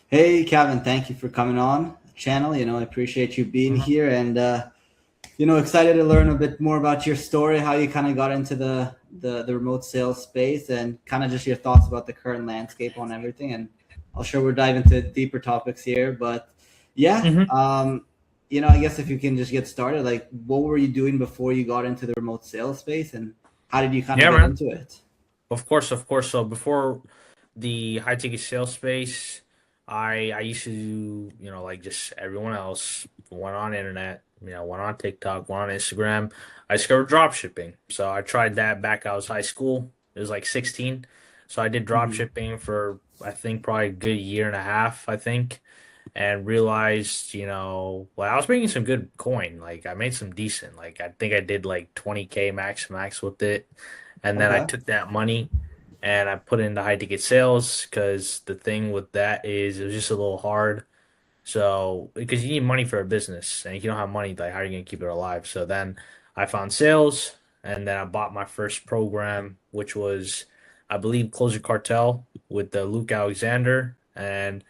Hey, Kevin, thank you for coming on the channel. I appreciate you being Mhm. here and, excited to learn a bit more about your story, how you kind of got into the remote sales space and kind of just your thoughts about the current landscape on everything. And I'll sure we'll dive into deeper topics here. But yeah, Mhm. I guess if you can just get started, like what were you doing before you got into the remote sales space and how did you kind of Yeah, get man. into it? Of course, of course. So before the high ticket sales space, I used to do, like just everyone else, went on internet, went on TikTok, went on Instagram. I discovered drop shipping. So I tried that back I was high school. It was like 16. So I did drop Hmm. shipping for I think probably a good year and a half, I think. And realized, well, I was making some good coin. Like I made some decent. Like I think I did like 20K max with it. And then I Okay. took that money and I put it into high ticket sales because the thing with that is it was just a little hard. So because you need money for a business and if you don't have money, like how are you gonna keep it alive? So then I found sales and then I bought my first program, which was I believe Closer Cartel with the Luke Alexander and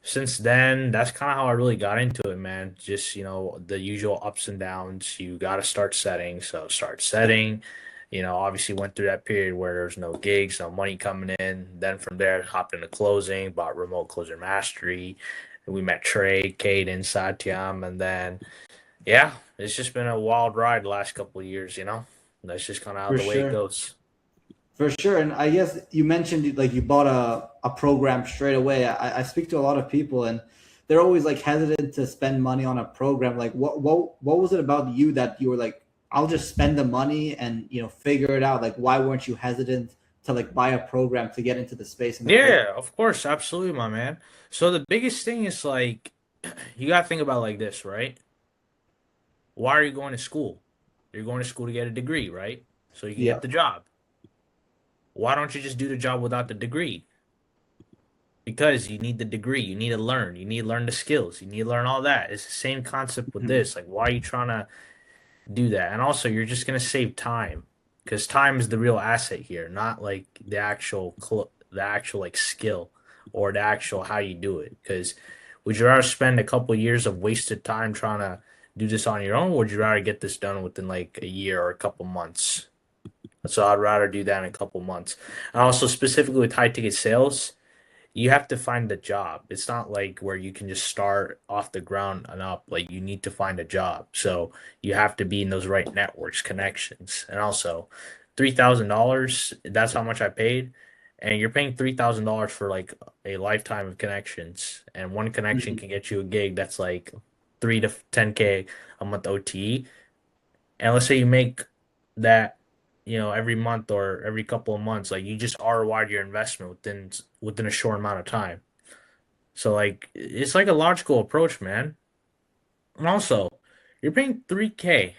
since then, that's kind of how I really got into it, man. Just, the usual ups and downs. You got to start setting. So start setting, obviously went through that period where there's no gigs, no money coming in. Then from there, hopped into closing, bought Remote Closer Mastery. And we met Trey, Caden, Satyam. And then, yeah, it's just been a wild ride the last couple of years. That's just kind of how For the way it sure. goes. For sure. And I guess you mentioned like you bought a program straight away. I speak to a lot of people and they're always like hesitant to spend money on a program. Like what was it about you that you were like, I'll just spend the money and figure it out? Like why weren't you hesitant to like buy a program to get into the space in the first? Yeah, of course. Absolutely, my man. So the biggest thing is like, you got to think about like this, right? Why are you going to school? You're going to school to get a degree, right? So you can get Yeah. the job. Why don't you just do the job without the degree? Because you need the degree. You need to learn. You need to learn the skills. You need to learn all that. It's the same concept with Mhm. this. Like, why are you trying to do that? And also, you're just gonna save time because time is the real asset here, not like the actual like skill or the actual how you do it. Because would you rather spend a couple years of wasted time trying to do this on your own, or would you rather get this done within like a year or a couple months? So I'd rather do that in a couple months. And also specifically with high ticket sales, you have to find a job. It's not like where you can just start off the ground and up. Like you need to find a job. So you have to be in those right networks, connections. And also $3,000, that's how much I paid. And you're paying $3,000 for like a lifetime of connections. And one connection Mhm. can get you a gig that's like 3 to 10K a month OTE. And let's say you make that, every month or every couple of months, like you just ROI'd your investment within a short amount of time. So like it's like a logical approach, man. And also, you're paying 3K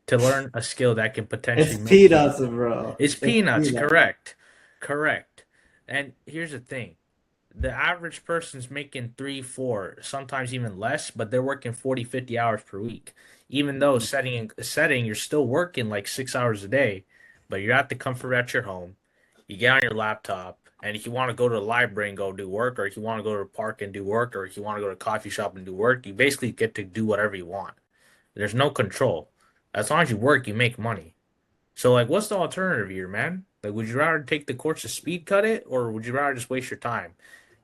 to learn a skill that can potentially It's make you. peanuts, bro. It's It's peanuts, peanuts. correct. Correct. And here's the thing. The average person's making three, four, sometimes even less, but they're working 40, 50 hours per week. Even though setting, you're still working like 6 hours a day, but you're at the comfort at your home. You get on your laptop, and if you want to go to the library and go do work, or if you want to go to a park and do work, or if you want to go to a coffee shop and do work, you basically get to do whatever you want. There's no control. As long as you work, you make money. So like, what's the alternative here, man? Like, would you rather take the course to speed cut it, or would you rather just waste your time?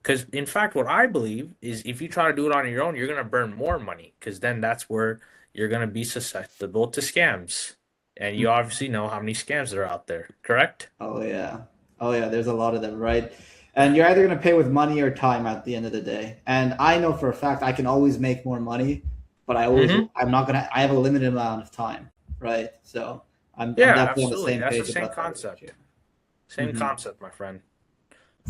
Because in fact, what I believe is if you try to do it on your own, you're gonna burn more money. Because then that's where you're gonna be susceptible to scams, and you obviously know how many scams are out there, correct? Oh yeah. Oh yeah, there's a lot of them, right? And you're either going to pay with money or time at the end of the day. And I know for a fact I can always make more money, but Mm-hmm. I'm not going to I have a limited amount of time, right? So I'm Yeah, definitely on the absolutely. same That's the page same about that with you. concept. Same Hmm. concept, my friend.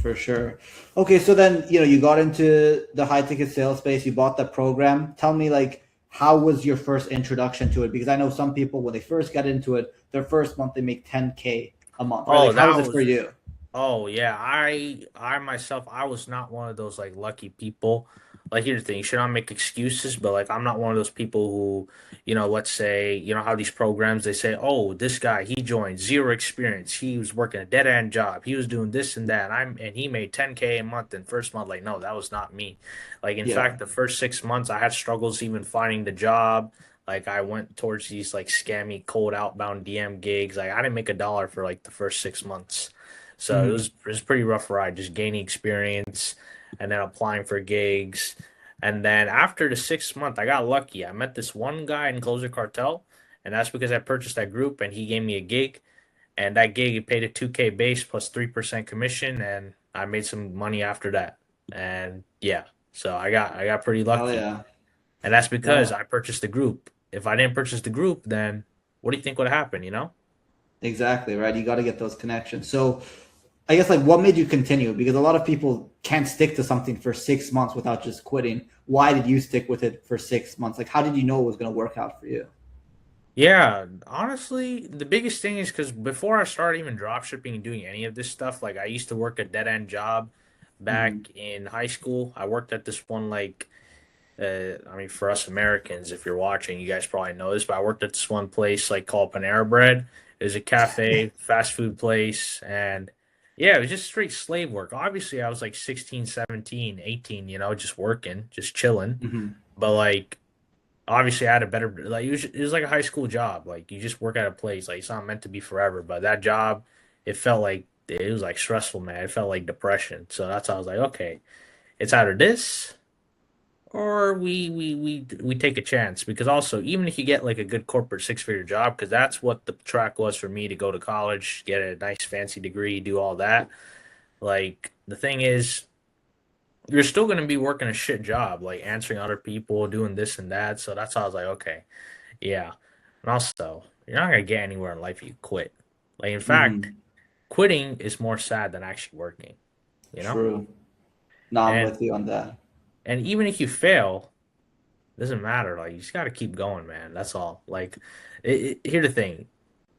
For sure. Okay, so then, you got into the high ticket sales space, you bought the program. Tell me like how was your first introduction to it? Because I know some people when they first got into it, their first month they make 10K a month, right? Oh, Like how that was it for was. you? Oh yeah, I myself, I was not one of those like lucky people. like here's the thing, you should not make excuses, but like I'm not one of those people who, let's say, how these programs they say, oh, this guy he joined zero experience, he was working a dead end job, he was doing this and that, and he made 10K a month in first month. Like, no, that was not me. Like in Yeah. fact, the first 6 months I had struggles even finding the job. Like I went towards these like scammy cold outbound DM gigs. Like I didn't make a dollar for like the first 6 months. So Hmm. it was pretty rough ride, just gaining experience and then applying for gigs. And then after the 6 month, I got lucky. I met this one guy in Closer Cartel, and that's because I purchased that group and he gave me a gig. And that gig he paid a 2K base plus 3% commission, and I made some money after that. And yeah, so I got pretty Hell lucky. yeah. And that's because No, I purchased the group. If I didn't purchase the group, then what do you think would happen, you know? exactly, right? You got to get those connections. So I guess like what made you continue? Because a lot of people can't stick to something for 6 months without just quitting. Why did you stick with it for 6 months? Like, how did you know it was going to work out for you? Yeah, honestly, the biggest thing is because before I started even drop shipping and doing any of this stuff, like I used to work a dead end job Hmm. back in high school. I worked at this one like I mean for us Americans, if you're watching, you guys probably know this, but I worked at this one place like called Panera Bread. It was a cafe, fast food place, and yeah, it was just straight slave work. Obviously, I was like 16, 17, 18, just working, just chilling. Hmm. But like obviously I had a better like it was like a high school job. Like you just work at a place. Like it's not meant to be forever. But that job, it felt like it was like stressful, man. It felt like depression. So that's how I was like, okay, it's either this or we take a chance. Because also, even if you get like a good corporate 6 figure job, because that's what the track was for me to go to college, get a nice fancy degree, do all that. Like the thing is, you're still gonna be working a shit job, like answering other people, doing this and that. So that's how I was like, okay. Yeah. And also, you're not gonna get anywhere in life if you quit. Like in fact, Hmm. quitting is more sad than actually working, you know? True. No, I'm And with you on that. even if you fail, it doesn't matter. Like you just gotta keep going, man. That's all. Like here's the thing.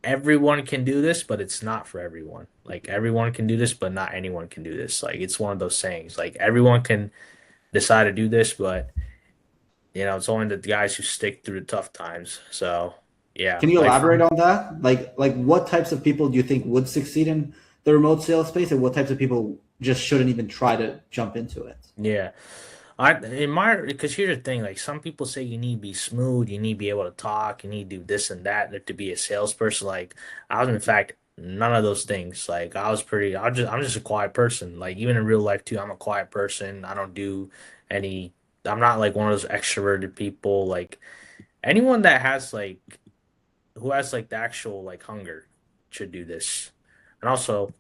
Everyone can do this, but it's not for everyone. Like everyone can do this, but not anyone can do this. Like it's one of those sayings. Like everyone can decide to do this, but it's only the guys who stick through the tough times. So yeah, Can you like for elaborate on that? Like what types of people do you think would succeed in the remote sales space, and what types of people just shouldn't even try to jump into it? yeah. I in my because here's the thing, like some people say you need to be smooth, you need to be able to talk, you need to do this and that to be a salesperson. Like I was in fact none of those things. Like I'm just a quiet person. Like even in real life too, I'm a quiet person. I don't do any I'm not like one of those extroverted people. Like anyone that has like who has like the actual like hunger should do this. And also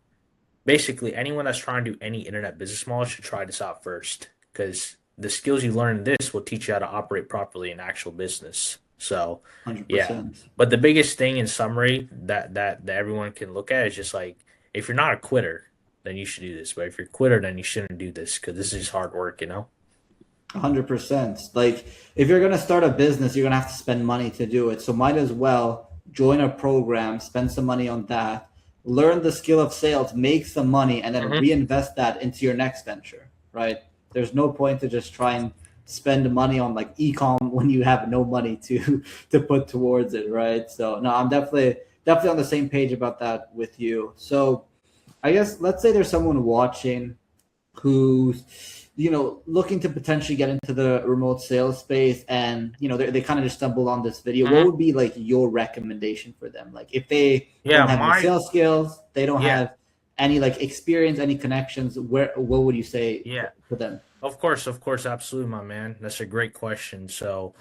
basically anyone that's trying to do any internet business model should try this out first because the skills you learn in this will teach you how to operate properly in actual business. So, yeah. 100%. But the biggest thing in summary that everyone can look at is just like if you're not a quitter, then you should do this. But if you're a quitter, then you shouldn't do this because this is just hard work, you know? 100%. Like if you're gonna start a business, you're gonna have to spend money to do it. So might as well join a program, spend some money on that, learn the skill of sales, make some money, and then Hmm. reinvest that into your next venture. Right? There's no point to just try and spend money on like ecom when you have no money to to put towards it. Right? So no, I'm definitely on the same page about that with you. So I guess let's say there's someone watching who's looking to potentially get into the remote sales space, and they kind of just stumbled on this video. What Hmm. would be like your recommendation for them? Like if they Yeah, don't have any sales skills, they don't yeah, have any like experience, any connections, where what would you say yeah. for them? Of course, absolutely, my man. That's a great question. So,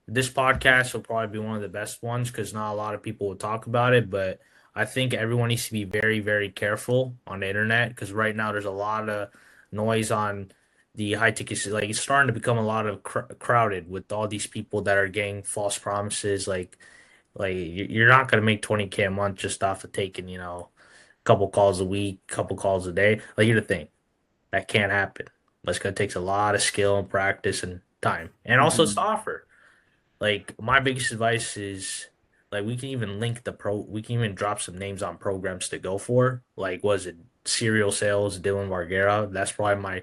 this podcast will probably be one of the best ones because not a lot of people will talk about it. But I think everyone needs to be very, very careful on the internet because right now there's a lot of noise on the high tickets. Like it's starting to become a lot of crowded with all these people that are getting false promises. Like you're not gonna make 20K a month just off of taking a couple calls a week, couple calls a day. Like here's the thing. That can't happen. That's gonna takes a lot of skill and practice and time. And also it's the Hmm. offer. Like my biggest advice is like we can even drop some names on programs to go for. Like was it Serial Sales, Dylan Vargera? That's probably my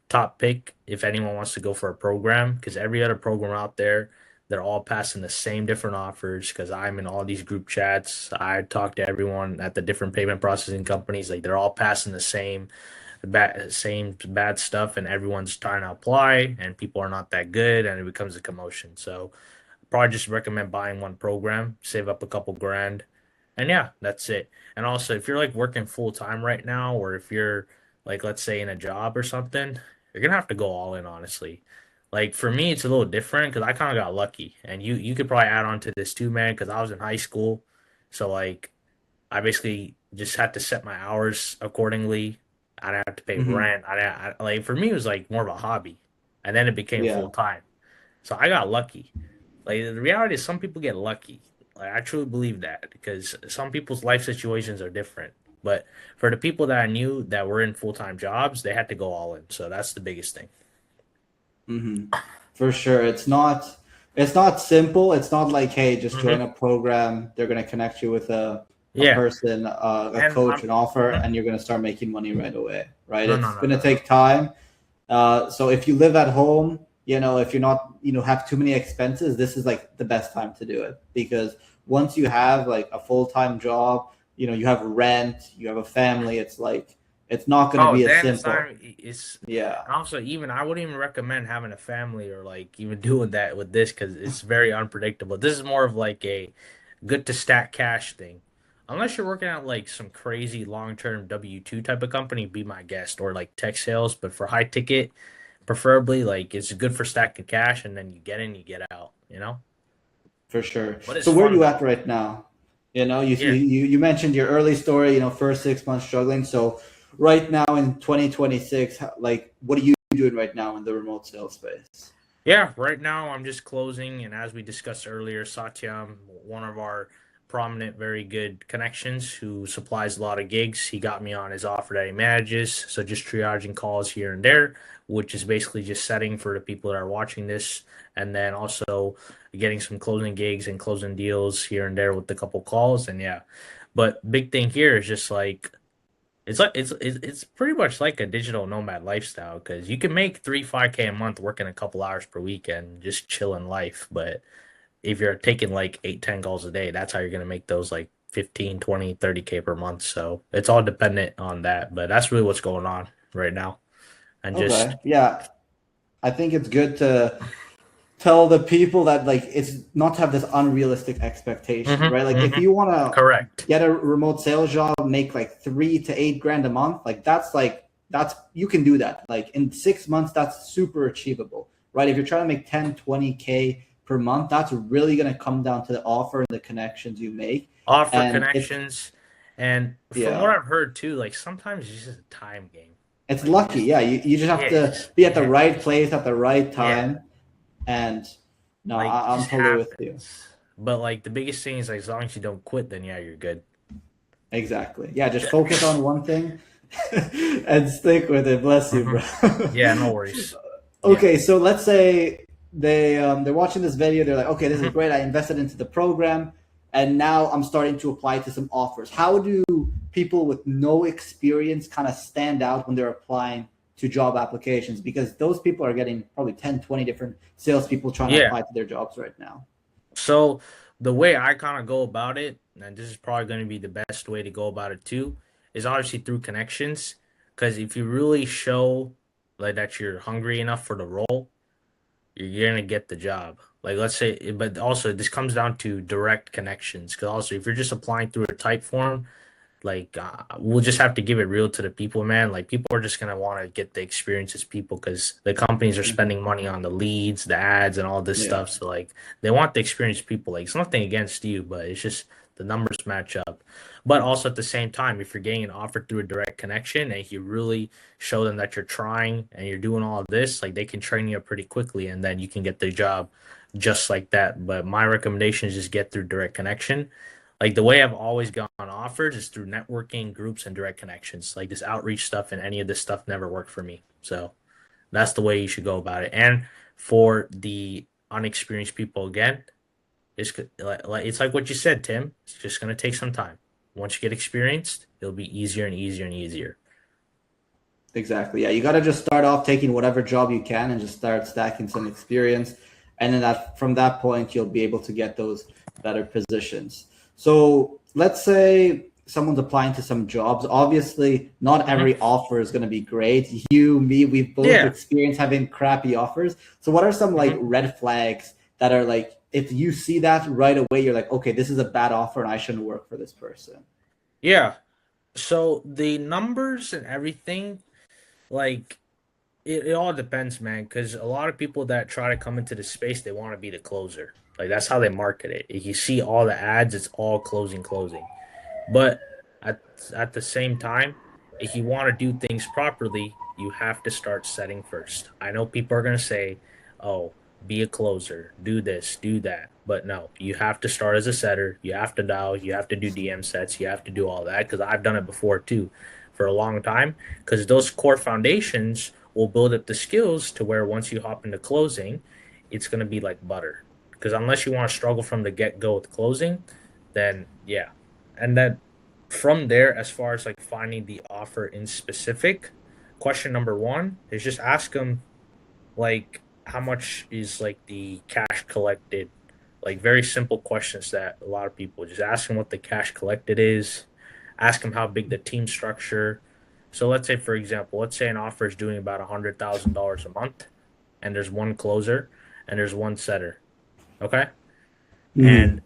top pick if anyone wants to go for a program because every other program out there, they're all passing the same different offers because I'm in all these group chats. I talk to everyone at the different payment processing companies. Like they're all passing the same bad stuff, and everyone's trying to apply, and people are not that good, and it becomes a commotion. So probably just recommend buying one program, save up a couple grand, and yeah, that's it. And also, if you're like working full time right now, or if you're like, let's say in a job or something, you're gonna have to go all in, honestly. Like for me, it's a little different because I kind of got lucky, and you could probably add on to this too, man. Because I was in high school, so like I basically just had to set my hours accordingly. I didn't have to pay Hmm. rent. Like for me, it was like more of a hobby, and then it became full Yeah. time. So I got lucky. Like the reality is, some people get lucky. Like I truly believe that because some people's life situations are different. But for the people that I knew that were in full time jobs, they had to go all in. So that's the biggest thing. Hmm. For sure. It's not simple. It's not like, hey, just join Hmm. a program. They're gonna connect you with a Yeah, person, a and coach, I'm. an offer, Mhm. and you're gonna start making money right away. Right? No, no, It's no, gonna no, no. take time. So if you live at home, if you're not, have too many expenses, this is like the best time to do it because once you have like a full-time job, you have rent, you have a family, it's like it's not going to Oh, be as then it's simple. not. It's Yeah, and also even I wouldn't even recommend having a family or like even doing that with this because it's very unpredictable. This is more of like a good to stack cash thing. Unless you're working at like some crazy long-term W-2 type of company, be my guest or like tech sales. But for high ticket, preferably like it's good for stacking cash and then you get in, you get out, you know? for sure. But it's So where are fun you at though. right now? You Yeah. you mentioned your early story, first 6 months struggling. So right now in 2026, like what are you doing right now in the remote sales space? Yeah, right now I'm just closing, and as we discussed earlier, Satyam, one of our prominent, very good connections who supplies a lot of gigs, he got me on his offer that he manages. So just triaging calls here and there, which is basically just setting for the people that are watching this, and then also getting some closing gigs and closing deals here and there with a couple calls, and yeah. But big thing here is just like it's pretty much like a digital nomad lifestyle because you can make 3-5K a month working a couple hours per weekend, just chilling life. But if you're taking like 8-10 calls a day, that's how you're gonna make those like 15, 20, 30K per month. So it's all dependent on that. But that's really what's going on right now. And just Okay. Yeah, I think it's good to tell the people that like it's not to have this unrealistic expectation, hmm right? Like if hmm you want to correct. get a remote sales job, make like 3 to 8 grand a month, like that's you can do that. Like in 6 months, that's super achievable, right? If you're trying to make 10, 20K per month, that's really going to come down to the offer and the connections you make. Offer And it's connections. And from what yeah, I've heard too, like sometimes it's just a time game. it's Like you lucky. just Yeah, you just have yeah, to be at the right place at the right yeah. time. And no, Like it I'm just totally with you. happens. But like the biggest thing is like, as long as you don't quit, then yeah, you're good. Exactly. Yeah, just Yeah. focus on one thing and stick with it. Bless you, hmm bro. Yeah, no worries. Yeah. Okay, so let's say they're watching this video. They're like, okay, this is hmm great. I invested into the program, and now I'm starting to apply to some offers. How do people with no experience kind of stand out when they're applying to job applications? Because those people are getting probably 10, 20 different salespeople trying to Yeah. apply to their jobs right now. So the way I kind of go about it, and this is probably going to be the best way to go about it too, is obviously through connections. Because if you really show like that you're hungry enough for the role, you're gonna get the job. Like let's say, but also this comes down to direct connections. Because also if you're just applying through a type form, like we'll just have to give it real to the people, man. Like people are just gonna want to get the experience as people because the companies are Mhm. spending money on the leads, the ads, and all this Yeah. stuff. So like they want the experienced people. Like it's nothing against you, but it's just the numbers match up. But also at the same time, if you're getting an offer through a direct connection and you really show them that you're trying and you're doing all of this, like they can train you up pretty quickly, and then you can get the job just like that. But my recommendation is just get through direct connection. Like the way I've always gone offers is through networking groups and direct connections. Like this outreach stuff and any of this stuff never worked for me. So that's the way you should go about it. And for the unexperienced people, again, it's like what you said, Tim. It's just gonna take some time. Once you get experienced, it'll be easier and easier and easier. Exactly. Yeah, you got to just start off taking whatever job you can and just start stacking some experience, and then that from that point you'll be able to get those better positions. So let's say someone's applying to some jobs. Obviously, not Hmm. every offer is going to be great. You, me, we've both Yeah. experienced having crappy offers. So what are some like Hmm. red flags that are like if you see that right away, you're like, okay, this is a bad offer and I shouldn't work for this person. Yeah. So the numbers and everything, like it all depends, man. Because a lot of people that try to come into the space, they want to be the closer. Like that's how they market it. If you see all the ads, it's all closing, closing. But at at the same time, if you want to do things properly, you have to start setting first. I know people are gonna say, "Oh, be a closer, do this, do that," but no, you have to start as a setter. You have to dial. You have to do DM sets. You have to do all that because I've done it before too, for a long time. Because those core foundations will build up the skills to where once you hop into closing, it's gonna be like butter. Because unless you want to struggle from the get go with closing, then yeah, and then from there, as far as like finding the offer in specific, question number one is just ask them like how much is like the cash collected. Like very simple questions that a lot of people just ask them what the cash collected is, ask them how big the team structure. So let's say, for example, let's say an offer is doing about $100,000 a month, and there's one closer and there's one setter. Okay, Mm-hmm. and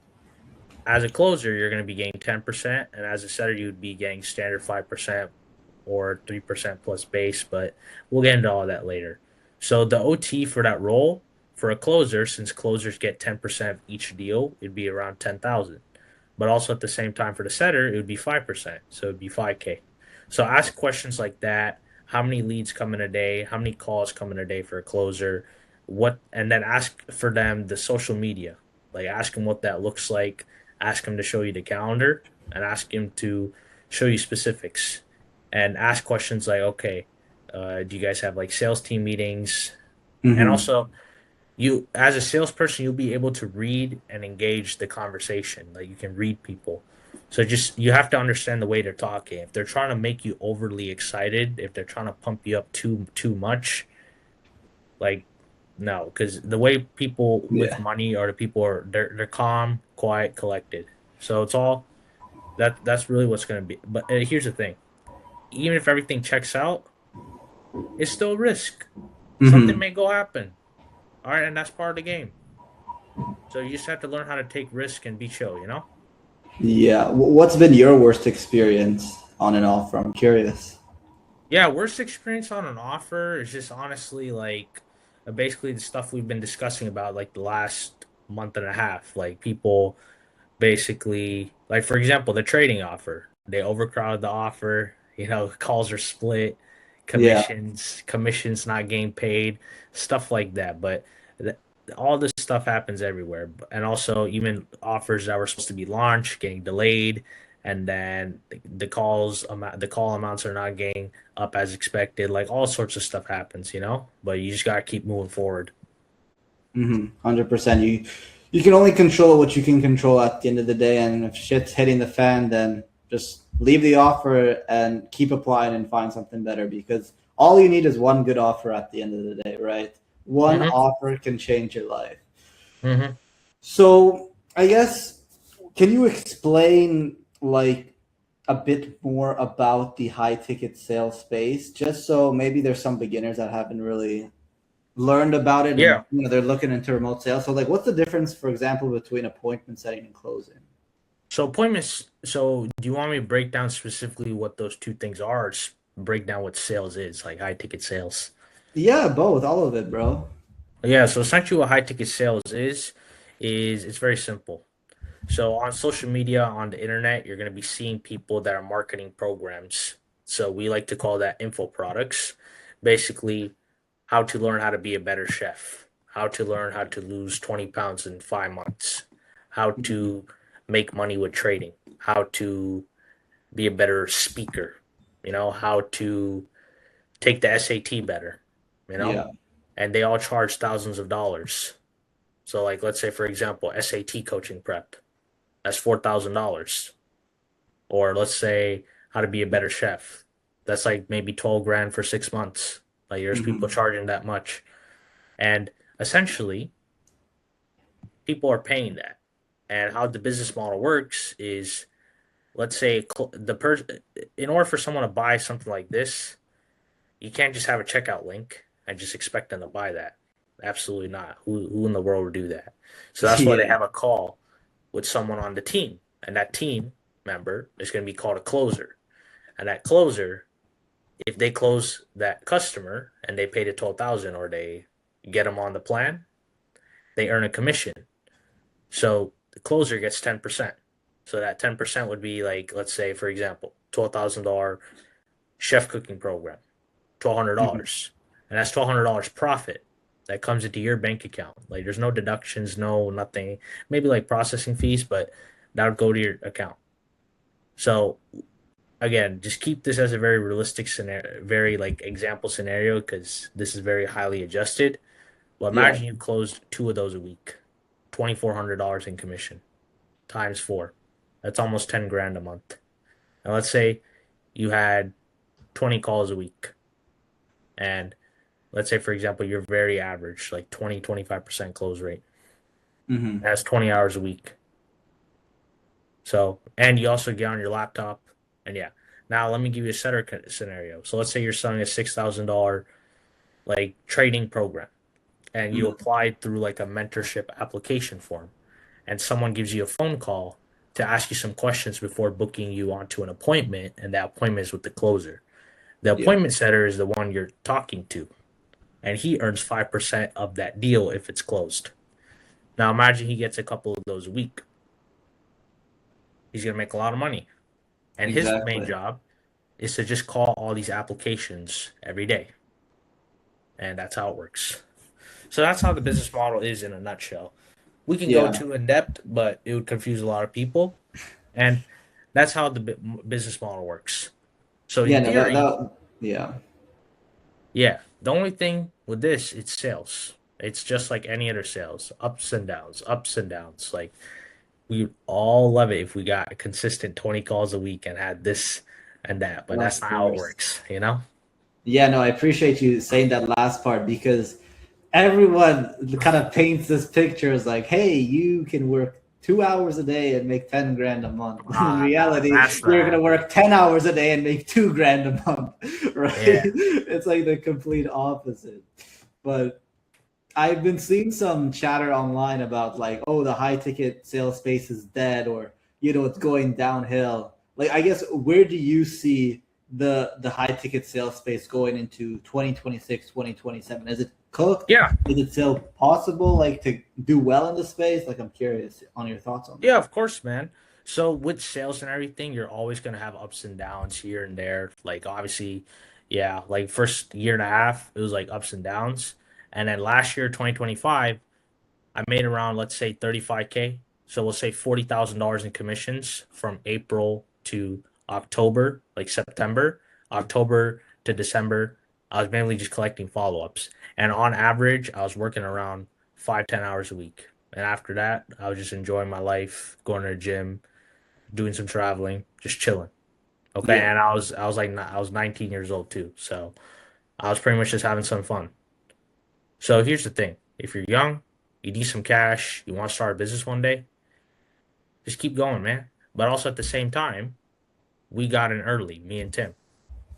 as a closer, you're going to be getting 10%, and as a setter, you would be getting standard 5% or 3% plus base, but we'll get into all that later. So the OT for that role for a closer, since closers get 10% of each deal, it'd be around 10,000. But also at the same time for the setter, it would be 5%, so it'd be 5K. So ask questions like that. How many leads come in a day? How many calls come in a day for a closer? What, and then ask for them the social media. Like ask them what that looks like, ask him to show you the calendar, and ask him to show you specifics, and ask questions like, okay, do you guys have like sales team meetings? And Mm-hmm. also, you as a salesperson, you'll be able to read and engage the conversation. Like you can read people. So just you have to understand the way they're talking. If they're trying to make you overly excited, if they're trying to pump you up too much, like no, because the way people with Yeah. money or the people are they're calm, quiet, collected. So it's all that's really what's going to be. But here's the thing: even if everything checks out, it's still risk. Something Mm-hmm. may go happen. All right, and that's part of the game. So you just have to learn how to take risk and be chill. You know? Yeah. What's been your worst experience on and off? I'm curious. Yeah. Worst experience on an offer is just honestly like basically the stuff we've been discussing about like the last month and a half. Like people basically like for example the trading offer, they overcrowded the offer, calls are split, Yeah. commissions not getting paid, stuff like that. But th- all this stuff happens everywhere, and also even offers that were supposed to be launched getting delayed, and then the call amounts are not getting up as expected. Like all sorts of stuff happens, but you just got to keep moving forward. 100%. You can only control what you can control at the end of the day, and if shit's hitting the fan, then just leave the offer and keep applying and find something better because all you need is one good offer at the end of the day, right? One Hmm. offer can change your life. Hmm. So I guess can you explain like a bit more about the high ticket sales space, just so maybe there's some beginners that haven't really learned about it and Yeah. they're looking into remote sales. So like what's the difference, for example, between appointment setting and closing? So appointments. So do you want me to break down specifically what those two things are, or just break down what sales is, like high ticket sales? Yeah, both, all of it, bro. Yeah. So essentially, what high ticket sales is it's very simple. So on social media, on the internet, you're going to be seeing people that are marketing programs. So we like to call that info products. Basically, how to learn how to be a better chef, how to learn how to lose 20 pounds in 5 months, how Mhm. to make money with trading, how to be a better speaker, how to take the SAT better, you know, Yeah. and they all charge thousands of dollars. So, like, let's say, for example, SAT coaching prep, that's $4,000. Or let's say, how to be a better chef. That's like maybe 12 grand for 6 months. Like there's people Hmm. charging that much. And essentially, people are paying that. And how the business model works is, let's say the person, in order for someone to buy something like this, you can't just have a checkout link and just expect them to buy that. Absolutely not. Who in the world would do that? So that's why they Yeah. have a call with someone on the team, and that team member is going to be called a closer. And that closer, if they close that customer and they pay the 12,000 or they get them on the plan, they earn a commission. So the closer gets 10%. So that 10% would be like, let's say, for example, $12,000 chef cooking program, Hmm. $1,200, and that's $1,200 profit that comes into your bank account. Like there's no deductions, no nothing. Maybe like processing fees, but that would go to your account. So again, just keep this as a very realistic scenario, very like example scenario, because this is very highly adjusted. Well, Yeah. imagine you closed two of those a week, $2,400 in commission times four. That's almost 10 grand a month. And let's say you had 20 calls a week. And let's say, for example, you're very average, like 20, 25% close rate. Hmm. That's 20 hours a week. So, and you also get on your laptop. And yeah, now let me give you a setter scenario. So let's say you're selling a $6,000 like trading program and you Hmm. applied through like a mentorship application form and someone gives you a phone call to ask you some questions before booking you onto an appointment, and that appointment is with the closer. The Yeah. appointment setter is the one you're talking to, and he earns 5% of that deal if it's closed. Now imagine he gets a couple of those a week. He's going to make a lot of money. And his main Exactly. job is to just call all these applications every day. And that's how it works. So that's how the business model is in a nutshell. We can go Yeah. too in depth, but it would confuse a lot of people. And that's how the business model works. So Yeah. in No. theory, Yeah. yeah, the only thing with this, it's sales. It's just like any other sales, ups and downs, ups and downs. Like we all love it if we got a consistent 20 calls a week and had this and that, but that's Of not how it course. works, you know? Yeah. No. I appreciate you saying that last part because everyone kind of paints this picture as like, hey, you can work 2 hours a day and make 10 grand a month. In Nah, reality, that's not you're gonna happening. work 10 hours a day and make 2 grand a month, right? Yeah. It's like the complete opposite. But I've been seeing some chatter online about like, oh, the high ticket sales space is dead, or it's going downhill. Like, I guess where do you see the high ticket sales space going into 2026, 2027? Is it cooked? Yeah. Is it still possible, like, to do well in the space? Like, I'm curious on your thoughts on Yeah, that. of course, man. So with sales and everything, you're always gonna have ups and downs here and there. Like obviously, yeah, like first year and a half, it was like ups and downs. And then last year, 2025, I made around, let's say, 35K. So we'll say $40,000 in commissions from April to October, like September, October to December. I was mainly just collecting follow-ups. And on average, I was working around 5, 10 hours a week. And after that, I was just enjoying my life, going to the gym, doing some traveling, just chilling. Okay. Yeah. And I was 19 years old too. So I was pretty much just having some fun. So here's the thing. If you're young, you need some cash, you want to start a business one day, just keep going, man. But also at the same time, we got in early, me and Tim.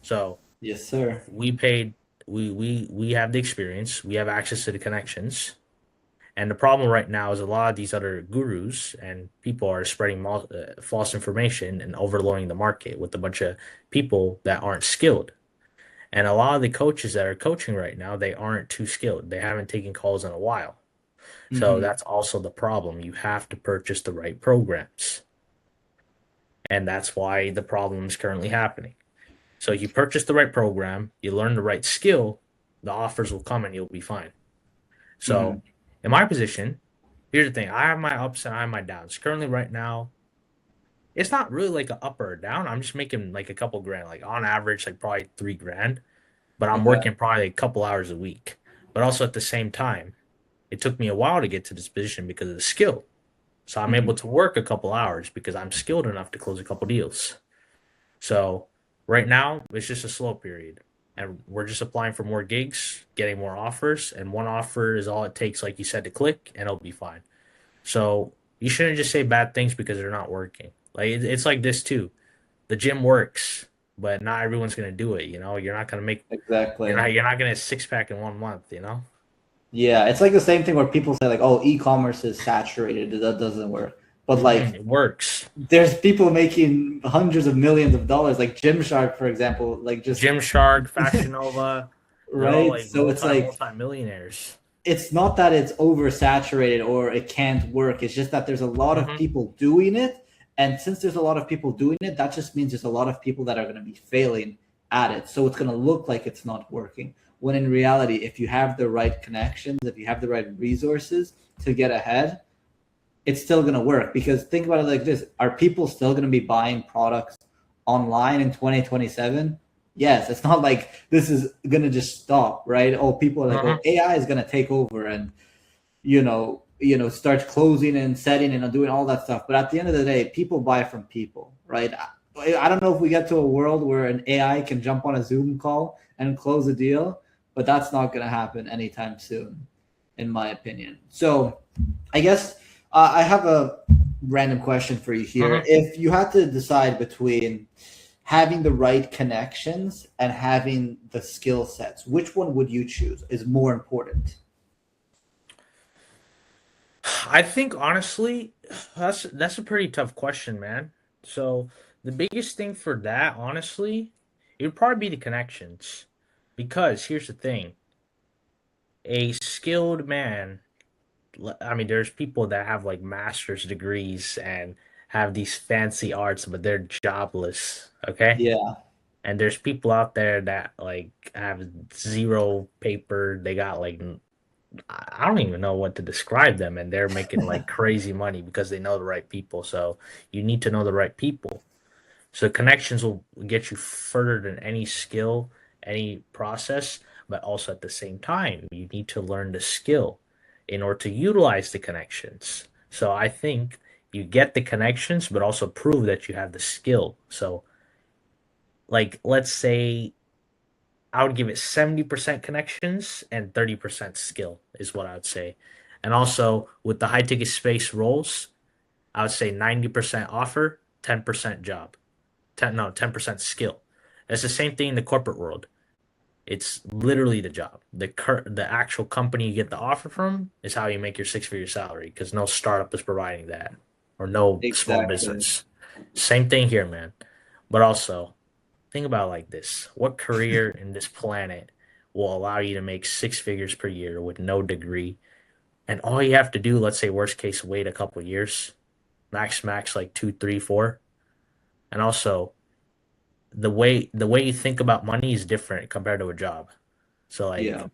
So Yes, sir. we paid we have the experience, we have access to the connections. And the problem right now is a lot of these other gurus and people are spreading false information and overloading the market with a bunch of people that aren't skilled. And a lot of the coaches that are coaching right now, they aren't too skilled. They haven't taken calls in a while. So Hmm. that's also the problem. You have to purchase the right programs. And that's why the problem is currently happening. So you purchase the right program, you learn the right skill, the offers will come and you'll be fine. Hmm. So in my position, here's the thing. I have my ups and I have my downs. Currently right now, it's not really like an up or a down. I'm just making like a couple grand, like on average, like probably 3 grand. But I'm Okay. working probably a couple hours a week. But also at the same time, it took me a while to get to this position because of the skill. So I'm able Hmm. to work a couple hours because I'm skilled enough to close a couple deals. So Right now, it's just a slow period. And we're just applying for more gigs, getting more offers, and one offer is all it takes, like you said, to click, and it'll be fine. So you shouldn't just say bad things because they're not working. Like it's like this too. The gym works, but not everyone's gonna do it. You're not gonna make you're Exactly. not you're not gonna six pack in 1 month. Yeah, it's like the same thing where people say like, "Oh, e-commerce is saturated. That doesn't work." But like, It works. there's people making hundreds of millions of dollars, like Gymshark, for example, like just Gymshark, Fashion Nova, they're all right. like So it's like multi millionaires. it's not that it's oversaturated or it can't work. It's just that there's a lot of Hmm. people doing it. And since there's a lot of people doing it, that just means there's a lot of people that are going to be failing at it. So it's going to look like it's not working. When in reality, if you have the right connections, if you have the right resources to get ahead, it's still going to work. Because think about it like this: are people still going to be buying products online in 2027? Yes, it's not like this is going to just stop, right? Oh, people are like, oh, Hmm. AI is going to take over and start closing and setting and doing all that stuff. But at the end of the day, people buy from people, right? I don't know if we get to a world where an AI can jump on a Zoom call and close a deal, but that's not going to happen anytime soon, in my opinion. So I guess I have a random question for you here. Hmm. If you had to decide between having the right connections and having the skill sets, which one would you choose is more important? I think honestly, that's a pretty tough question, man. So the biggest thing for that, honestly, it would probably be the connections. Because here's the thing, a skilled man, I mean, there's people that have like master's degrees and have these fancy arts, but they're jobless, okay? Yeah, And there's people out there that like have zero paper. They got like I don't even know what to describe them, and they're making like crazy money because they know the right people. So you need to know the right people. So connections will get you further than any skill, any process, but also at the same time, you need to learn the skill in order to utilize the connections. So I think you get the connections, but also prove that you have the skill. So, like, let's say I would give it 70% connections and 30% skill, is what I would say. And also, with the high ticket space roles, I would say 90% offer, 10% job. 10% skill. It's the same thing in the corporate world. It's literally the job. The actual company you get the offer from is how you make your six-figure salary because no startup is providing that or no small exactly. business. Same thing here, man. But also, think about it like this. What career in this planet will allow you to make six figures per year with no degree? And all you have to do, let's say worst case, wait a couple years, max like two, three, four. And also, the way you think about money is different compared to a job. So like Yeah.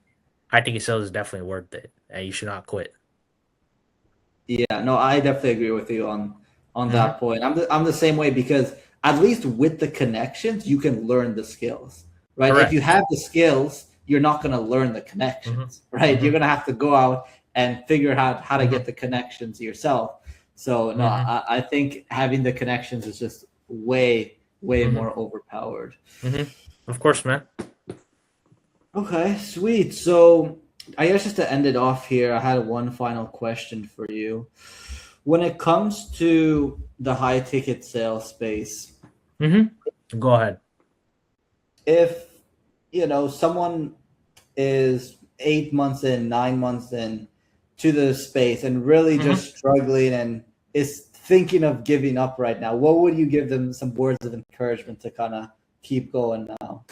high ticket sales is definitely worth it, and you should not quit. Yeah, no, I definitely agree with you on Hmm. that point. I'm the same way because at least with the connections, you can learn the skills, right? If you Correct. have the skills, you're not going to learn the Hmm. connections, right? You're Hmm. going to have to go out and figure out how to Hmm. get the connections yourself. So no, Hmm. I think having the connections is just way Hmm. more overpowered. Hmm. Of course, man. Okay, sweet. So I guess just to end it off here, I had one final question for you. When it comes to the high ticket sales space, Hmm. Go ahead. if someone is 8 months in, 9 months in to the space and really Hmm. just struggling and is thinking of giving up right now, what would you give them some words of encouragement to kind of keep going now?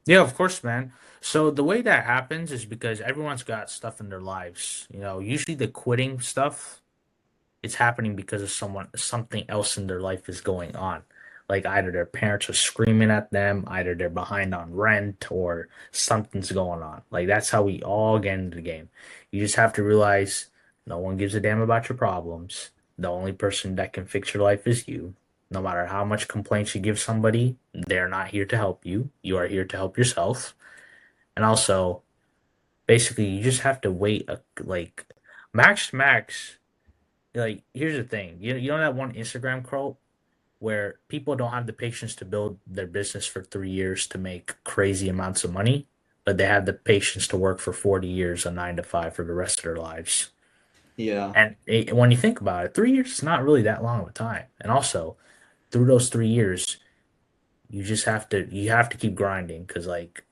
Yeah, of course, man. So the way that happens is because everyone's got stuff in their lives. Usually the quitting stuff, it's happening because of something else in their life is going on. Like either their parents are screaming at them, either they're behind on rent, or something's going on. Like that's how we all get into the game. You just have to realize no one gives a damn about your problems. The only person that can fix your life is you. No matter how much complaints you give somebody, they're not here to help you. You are here to help yourself. And also, basically, you just have to wait like max to max. Like, here's the thing. You know that one Instagram quote? where people don't have the patience to build their business for 3 years to make crazy amounts of money, but they have the patience to work for 40 years, a 9 to 5 for the rest of their lives. Yeah. And when you think about it, 3 years is not really that long of a time. And also, through those 3 years, you have to keep grinding because like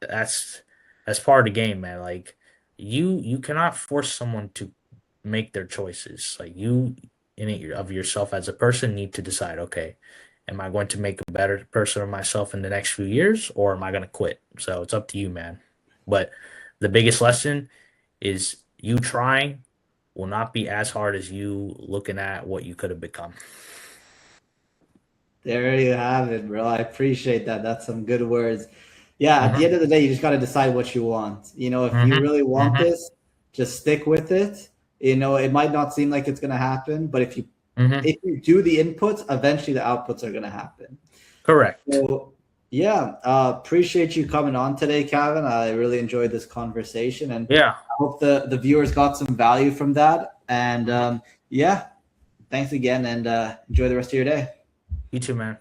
that's that's part of the game, man. Like you cannot force someone to make their choices. Like you in it of yourself as a person need to decide, okay, am I going to make a better person of myself in the next few years or am I going to quit? So it's up to you, man. But the biggest lesson is you trying will not be as hard as you looking at what you could have become. There you have it, bro. I appreciate that. That's some good words. Yeah, at the Hmm. end of the day, you just got to decide what you want. If you Hmm. really want Hmm. this, just stick with it. It might not seem like it's going to happen, but if you Hmm. if you do the inputs, eventually the outputs are going to happen. Correct. So, yeah, appreciate you coming on today, Kevin. I really enjoyed this conversation, and Yeah. I hope the viewers got some value from that. And yeah, thanks again, and enjoy the rest of your day. You too, man.